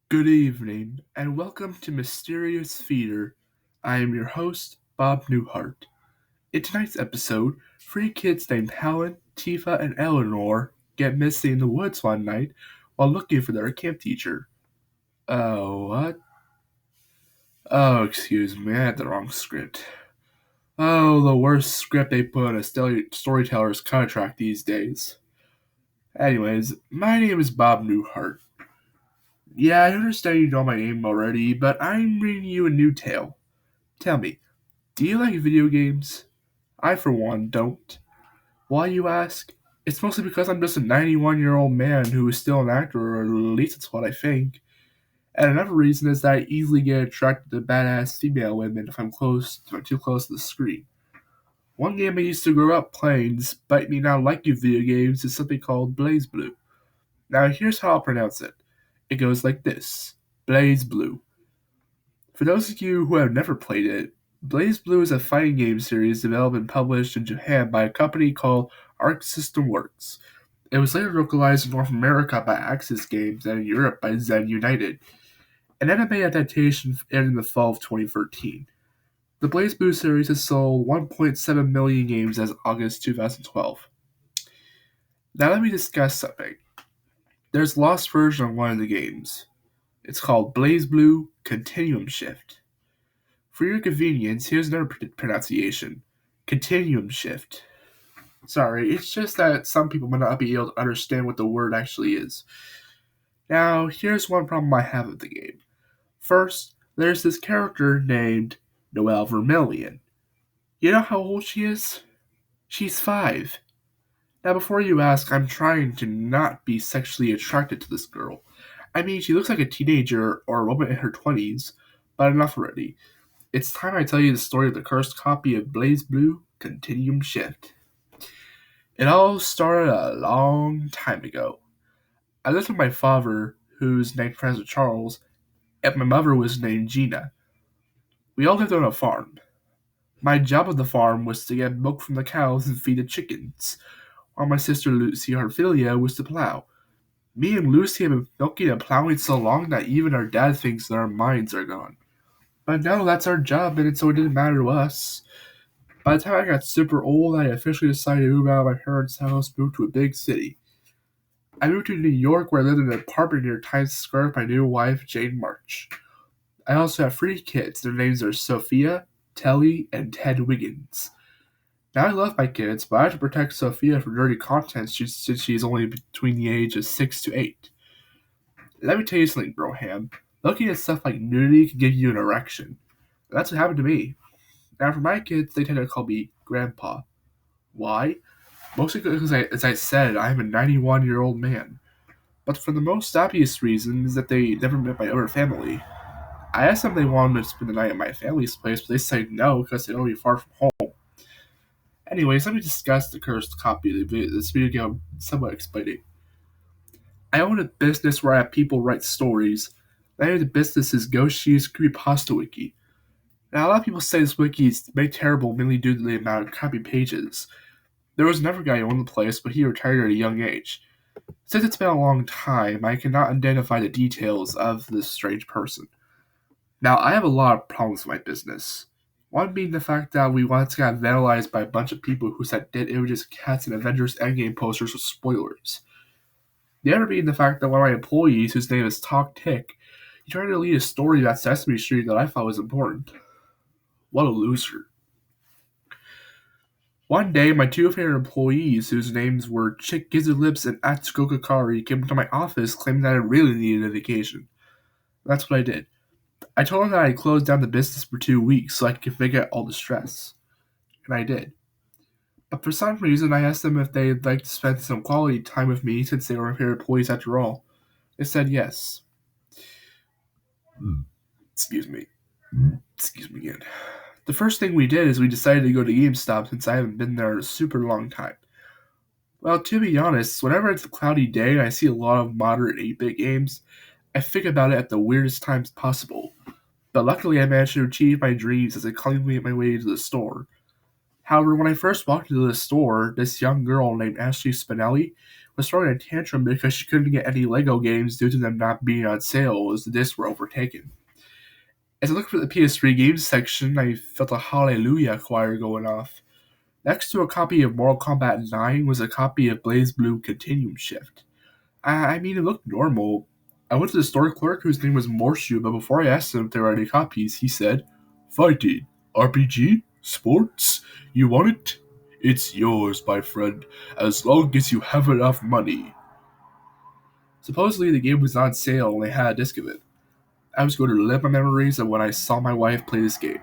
Good evening, and welcome to Mysterious Feeder. I am your host, Bob Newhart. In tonight's episode, three kids named Helen, Tifa, and Eleanor get missing in the woods one night while looking for their camp teacher. Oh, what? Oh, excuse me, I had the wrong script. Oh, the worst script they put in a storyteller's contract these days. Anyways, my name is Bob Newhart. Yeah, I understand you know my name already, but I'm bringing you a new tale. Tell me, do you like video games? I, for one, don't. Why, you ask? It's mostly because I'm just a 91-year-old man who is still an actor, or at least that's what I think. And another reason is that I easily get attracted to badass female women if I'm too close to the screen. One game I used to grow up playing, despite me not liking video games, is something called BlazBlue. Now here's how I'll pronounce it. It goes like this: BlazBlue. For those of you who have never played it, BlazBlue is a fighting game series developed and published in Japan by a company called Arc System Works. It was later localized in North America by Axis Games and in Europe by Zen United. An anime adaptation aired in the fall of 2013. The BlazBlue series has sold 1.7 million games as of August 2012. Now let me discuss something. There's a lost version of one of the games. It's called BlazBlue Continuum Shift. For your convenience, here's another pronunciation: Continuum Shift. Sorry, it's just that some people might not be able to understand what the word actually is. Now, here's one problem I have with the game. First, there's this character named Noelle Vermillion. You know how old she is? She's 5. Now, before you ask, I'm trying to not be sexually attracted to this girl. I mean, she looks like a teenager or a woman in her 20s, but enough already. It's time I tell you the story of the cursed copy of BlazBlue Continuum Shift. It all started a long time ago. I lived with my father, who's named Professor Charles, and my mother was named Gina. We all lived on a farm. My job on the farm was to get milk from the cows and feed the chickens, while my sister Lucy Harfilia was to plow. Me and Lucy have been milking and plowing so long that even our dad thinks that our minds are gone. But no, that's our job, and so it didn't matter to us. By the time I got super old, I officially decided to move out of my parents' house, move to a big city. I moved to New York, where I lived in an apartment near Times Square with my new wife, Jane March. I also have 3 kids. Their names are Sophia, Telly, and Ted Wiggins. Now, I love my kids, but I have to protect Sophia from dirty content since she's only between the age of 6 to 8. Let me tell you something, Broham. Looking at stuff like nudity can give you an erection. That's what happened to me. Now, for my kids, they tend to call me Grandpa. Why? Mostly because, as I said, I am a 91-year-old man. But for the most obvious reason is that they never met my other family. I asked them if they wanted to spend the night at my family's place, but they said no because they don't be far from home. Anyways, let me discuss the cursed copy of this video game somewhat explaining. I own a business where I have people write stories. The name of the business is Goshi's Creepypasta Wiki. Now, a lot of people say this wiki is made terrible mainly due to the amount of copy pages. There was another guy who owned the place, but he retired at a young age. Since it's been a long time, I cannot identify the details of this strange person. Now, I have a lot of problems with my business. One being the fact that we once got vandalized by a bunch of people who said dead images of cats and Avengers Endgame posters with spoilers. The other being the fact that one of my employees, whose name is Talk Tick, he tried to lead a story about Sesame Street that I thought was important. What a loser. One day, my 2 favorite employees, whose names were Chick Gizzardlips and Atsuko Kakari, came to my office claiming that I really needed a vacation. That's what I did. I told them that I had closed down the business for 2 weeks so I could forget all the stress. And I did. But for some reason, I asked them if they'd like to spend some quality time with me since they were my favorite employees after all. They said yes. Excuse me. Excuse me again. The first thing we did is we decided to go to GameStop since I haven't been there in a super long time. Well, to be honest, whenever it's a cloudy day and I see a lot of moderate 8-bit games, I think about it at the weirdest times possible. But luckily I managed to achieve my dreams as I calmly made my way to the store. However, when I first walked into the store, this young girl named Ashley Spinelli was throwing a tantrum because she couldn't get any Lego games due to them not being on sale as the discs were overtaken. As I looked for the PS3 games section, I felt a hallelujah choir going off. Next to a copy of Mortal Kombat 9 was a copy of BlazBlue Continuum Shift. I mean, it looked normal. I went to the store clerk, whose name was Morshu, but before I asked him if there were any copies, he said, "Fighting, RPG, sports, you want it? It's yours, my friend, as long as you have enough money." Supposedly the game was on sale and they had a disc of it. I was going to relive my memories of when I saw my wife play this game.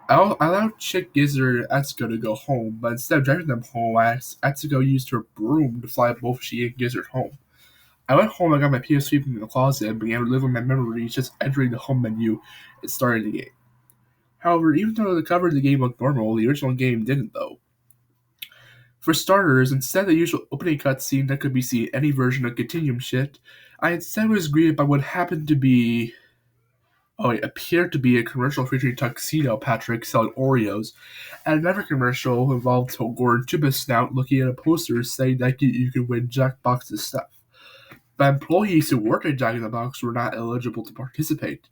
I allowed Chick Gizzard and Atsuko to go home, but instead of driving them home, Atsuko used her broom to fly both she and Gizzard home. I went home and got my PS3 from the closet and began reliving my memories, just entering the home menu and starting the game. However, even though the cover of the game looked normal, the original game didn't though. For starters, instead of the usual opening cutscene that could be seen in any version of Continuum Shift, I instead was greeted by what appeared to be a commercial featuring Tuxedo Patrick selling Oreos, and another commercial involved Gordon Tubasnout looking at a poster saying that you could win Jackbox's stuff. But employees who worked at Jack in the Box were not eligible to participate.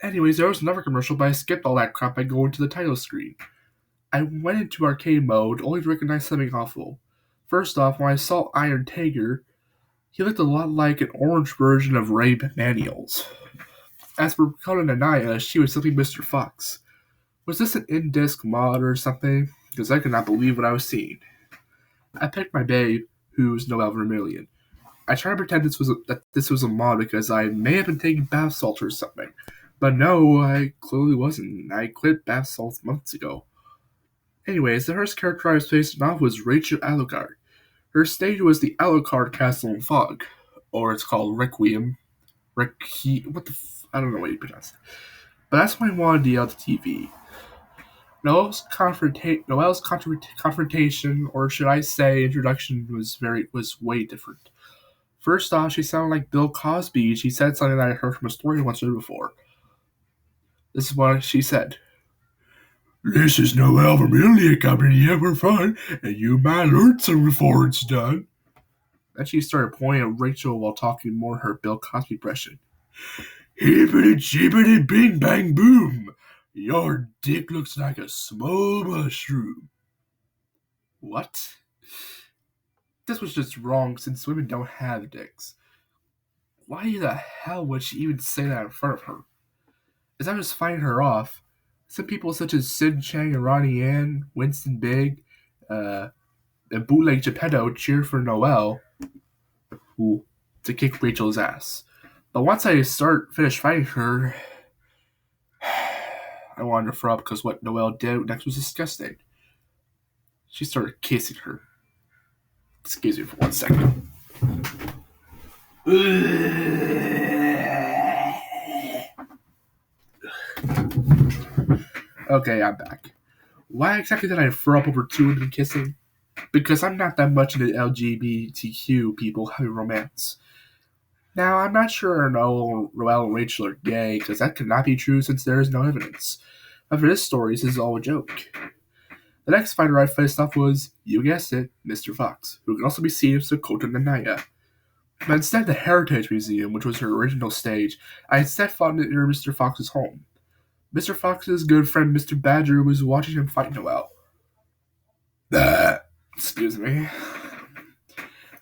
Anyways, there was another commercial, but I skipped all that crap by going to the title screen. I went into arcade mode, only to recognize something awful. First off, when I saw Iron Tiger, he looked a lot like an orange version of Ray McDaniels. As for Conan Anaya, she was simply Mr. Fox. Was this an in-disc mod or something? Because I could not believe what I was seeing. I picked my babe, who's Noelle Vermillion. I tried to pretend that this was a mod because I may have been taking bath salts or something. But no, I clearly wasn't. I quit bath salts months ago. Anyways, the first character I was facing off was Rachel Alucard. Her stage was the Alucard Castle in Fog, or it's called Requiem. I don't know what you pronounce it. But that's when I wanted to yell at the TV. Noelle's confrontation, or should I say introduction, was way different. First off, she sounded like Bill Cosby. She said something that I heard from a story once heard before. This is what she said. "This is Noelle Vermillion coming here for fun, and you might learn some before it's done." Then she started pointing at Rachel while talking more her Bill Cosby impression. "Hippity jippity bing bang boom. Your dick looks like a small mushroom." What? This was just wrong since women don't have dicks. Why the hell would she even say that in front of her? As I was fighting her off, some people such as Sid Chang and Ronnie Ann, Winston Big, and Bootleg Geppetto cheered for Noelle to kick Rachel's ass. But once I finished fighting her, I wanted to throw up because what Noelle did next was disgusting. She started kissing her. Excuse me for 1 second. Okay, I'm back. Why exactly did I throw up over two women kissing? Because I'm not that much into LGBTQ people having romance. Now, I'm not sure Noelle and Rachel are gay, because that could not be true since there is no evidence. But for this story, this is all a joke. The next fighter I faced off was, you guessed it, Mr. Fox, who can also be seen as Dakota Nanaya. But instead of the Heritage Museum, which was her original stage, I instead fought near Mr. Fox's home. Mr. Fox's good friend Mr. Badger was watching him fight Noelle. Excuse me.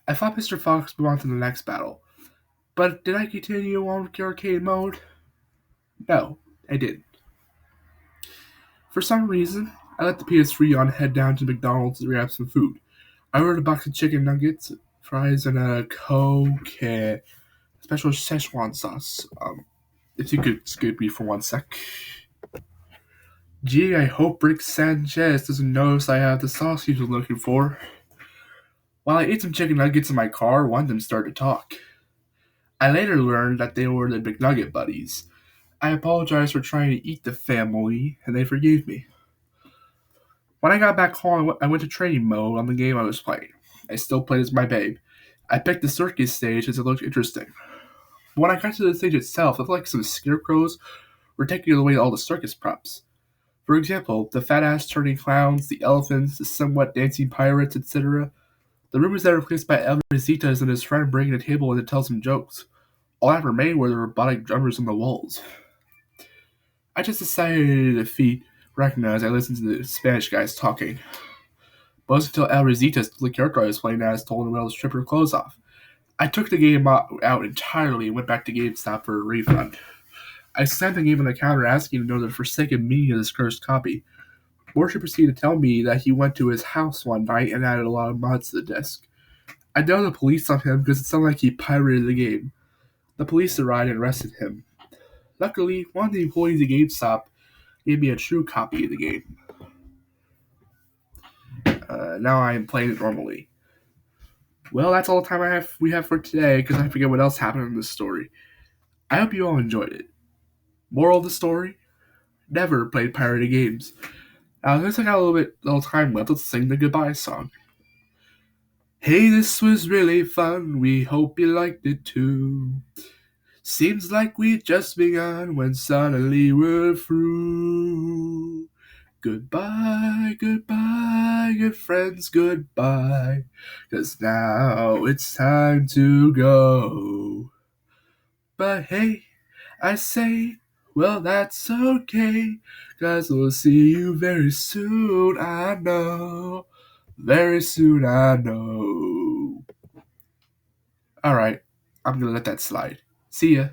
I fought Mr. Fox to move on to the next battle. But did I continue on with arcade mode? No, I didn't. For some reason, I let the PS3 on and head down to McDonald's to grab some food. I ordered a box of chicken nuggets, fries, and a Coke, and special Szechuan sauce. If you could skip me for 1 sec. Gee, I hope Rick Sanchez doesn't notice I have the sauce he was looking for. While I ate some chicken nuggets in my car, one of them started to talk. I later learned that they were the McNugget buddies. I apologized for trying to eat the family, and they forgave me. When I got back home, I went to training mode on the game I was playing. I still played as my babe. I picked the circus stage as it looked interesting. But when I got to the stage itself, it looked like some scarecrows were taking away all the circus props. For example, the fat-ass turning clowns, the elephants, the somewhat dancing pirates, etc. The room is then replaced by El Rositas and his friend bringing a table in to tell some jokes. All that remained were the robotic drummers on the walls. I just decided to feet recognize I listened to the Spanish guys talking. But it wasn't until El Rositas, the character I was playing as, told him to strip her clothes off. I took the game out entirely and went back to GameStop for a refund. I slammed the game on the counter asking to know the forsaken meaning of this cursed copy. Morrissey proceeded to tell me that he went to his house one night and added a lot of mods to the disc. I nailed the police on him because it sounded like he pirated the game. The police arrived and arrested him. Luckily, one of the employees at GameStop gave me a true copy of the game. Now I am playing it normally. Well, that's all the time we have for today because I forget what else happened in this story. I hope you all enjoyed it. Moral of the story: never play pirated games. Now, since I got a little time left, let's sing the goodbye song. Hey, this was really fun. We hope you liked it too. Seems like we just begun when suddenly we're through. Goodbye, goodbye, good friends, goodbye. 'Cause now it's time to go. But hey, I say, well, that's okay. 'Cause we'll see you very soon, I know. Very soon, I know. Alright, I'm gonna let that slide. See ya.